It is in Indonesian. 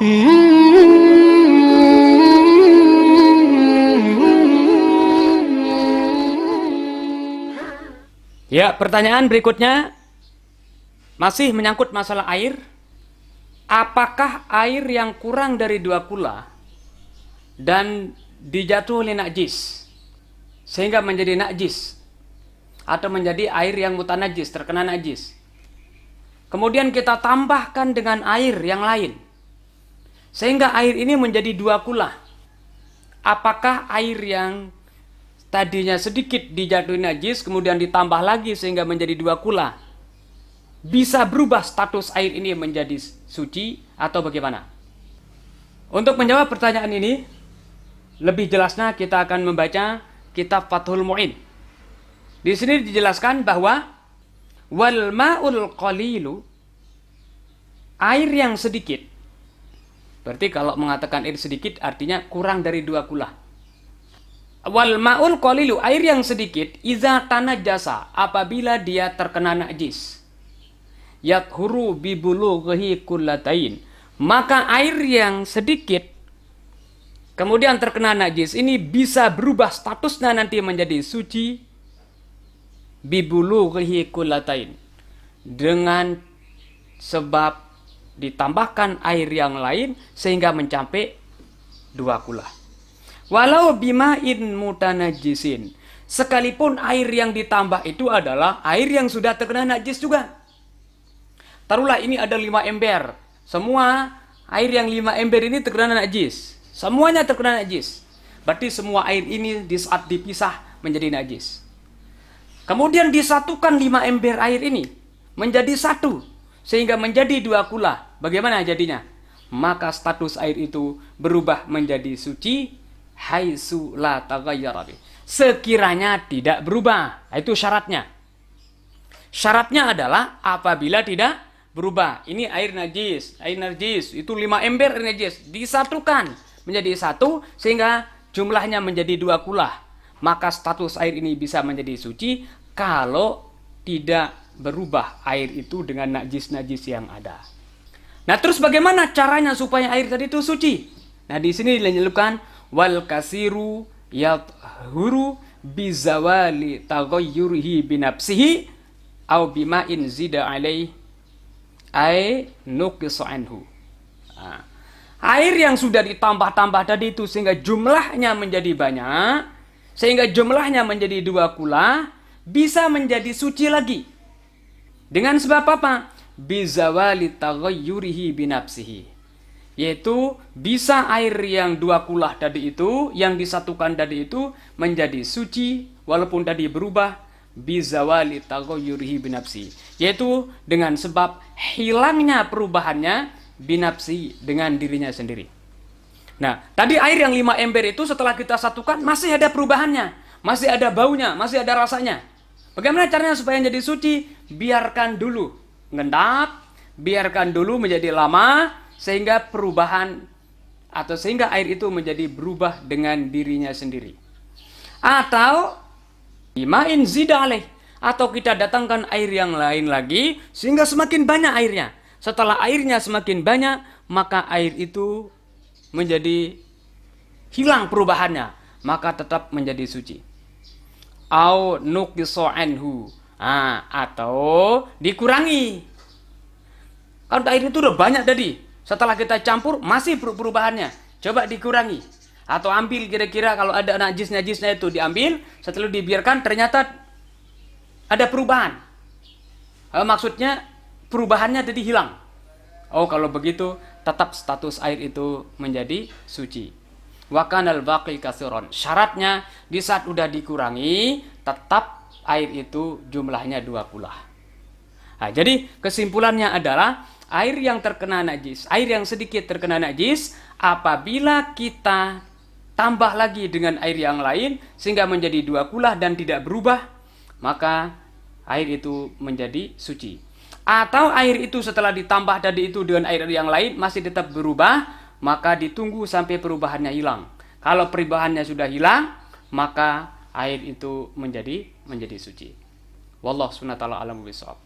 Ya, pertanyaan berikutnya masih menyangkut masalah air. Apakah air yang kurang dari 2 kula dan dijatuhi najis sehingga menjadi najis atau menjadi air yang mutanajis, terkena najis, kemudian kita tambahkan dengan air yang lain sehingga air ini menjadi 2 kula, apakah air yang tadinya sedikit dijatuhi najis kemudian ditambah lagi sehingga menjadi 2 kula bisa berubah status air ini menjadi suci atau bagaimana? Untuk menjawab pertanyaan ini lebih jelasnya kita akan membaca kitab Fathul Mu'in. Di sini dijelaskan bahwa wal ma'ul qalilu, air yang sedikit. Berarti kalau mengatakan air sedikit artinya kurang dari 2 kula. Wal ma'ul qalilu, air yang sedikit, iza tanajjasa, apabila dia terkena najis. Yathuru bibulughi kullatain, maka air yang sedikit kemudian terkena najis ini bisa berubah statusnya nanti menjadi suci bibulughi kullatain, dengan sebab ditambahkan air yang lain sehingga mencapai 2 kula. Walau bima'in mutanajisin, sekalipun air yang ditambah itu adalah air yang sudah terkena najis juga. Taruhlah ini ada 5 ember. Semua air yang 5 ember ini terkena najis. Semuanya terkena najis. Berarti semua air ini di saat dipisah menjadi najis. Kemudian disatukan 5 ember air ini menjadi satu sehingga menjadi 2 kula. Bagaimana jadinya? Maka status air itu berubah menjadi suci haitsu la taghayyara, sekiranya tidak berubah. Itu syaratnya. Syaratnya adalah apabila tidak berubah. Ini air najis itu 5 ember air najis disatukan menjadi satu sehingga jumlahnya menjadi 2 kula. Maka status air ini bisa menjadi suci kalau tidak berubah air itu dengan najis-najis yang ada. Nah, terus bagaimana caranya supaya air tadi itu suci? Nah, di sini dilanjutkan wal kasiru yathuru bizawali taghayyurihi binafsihi au bima'in zida alaihi ay nuqisa anhu. Air yang sudah ditambah-tambah tadi itu sehingga jumlahnya menjadi banyak, sehingga jumlahnya menjadi 2 kula, bisa menjadi suci lagi. Dengan sebab apa? Bizawali taghayyurihi binafsihi. Yaitu bisa air yang 2 kula tadi itu, yang disatukan tadi itu menjadi suci walaupun tadi berubah bizawali taghayyurihi binafsi, yaitu dengan sebab hilangnya perubahannya binafsi, dengan dirinya sendiri. Nah, tadi air yang 5 ember itu setelah kita satukan masih ada perubahannya, masih ada baunya, masih ada rasanya. Bagaimana caranya supaya jadi suci? Biarkan dulu ngendap, biarkan dulu menjadi lama sehingga perubahan atau sehingga air itu menjadi berubah dengan dirinya sendiri. Atau bima'in zida alaih, atau kita datangkan air yang lain lagi sehingga semakin banyak airnya. Setelah airnya semakin banyak, maka air itu menjadi hilang perubahannya, maka tetap menjadi suci. Au nuqisa anhu, atau dikurangi. Kalau air itu udah banyak tadi, setelah kita campur masih perubahannya, coba dikurangi. Atau ambil kira-kira kalau ada najis-najisnya itu diambil, setelah dibiarkan ternyata ada perubahan. Maksudnya perubahannya jadi hilang. Oh, kalau begitu tetap status air itu menjadi suci. Wa kanal baqi katsiran. Syaratnya di saat udah dikurangi tetap air itu jumlahnya 2 kula. Nah, jadi kesimpulannya adalah air yang terkena najis, air yang sedikit terkena najis, apabila kita tambah lagi dengan air yang lain sehingga menjadi 2 kula dan tidak berubah, maka air itu menjadi suci. Atau air itu setelah ditambah tadi itu dengan air yang lain masih tetap berubah, maka ditunggu sampai perubahannya hilang. Kalau perubahannya sudah hilang, maka air itu menjadi suci. Wallahu subhanahu wa ta'ala a'lamu bishawab.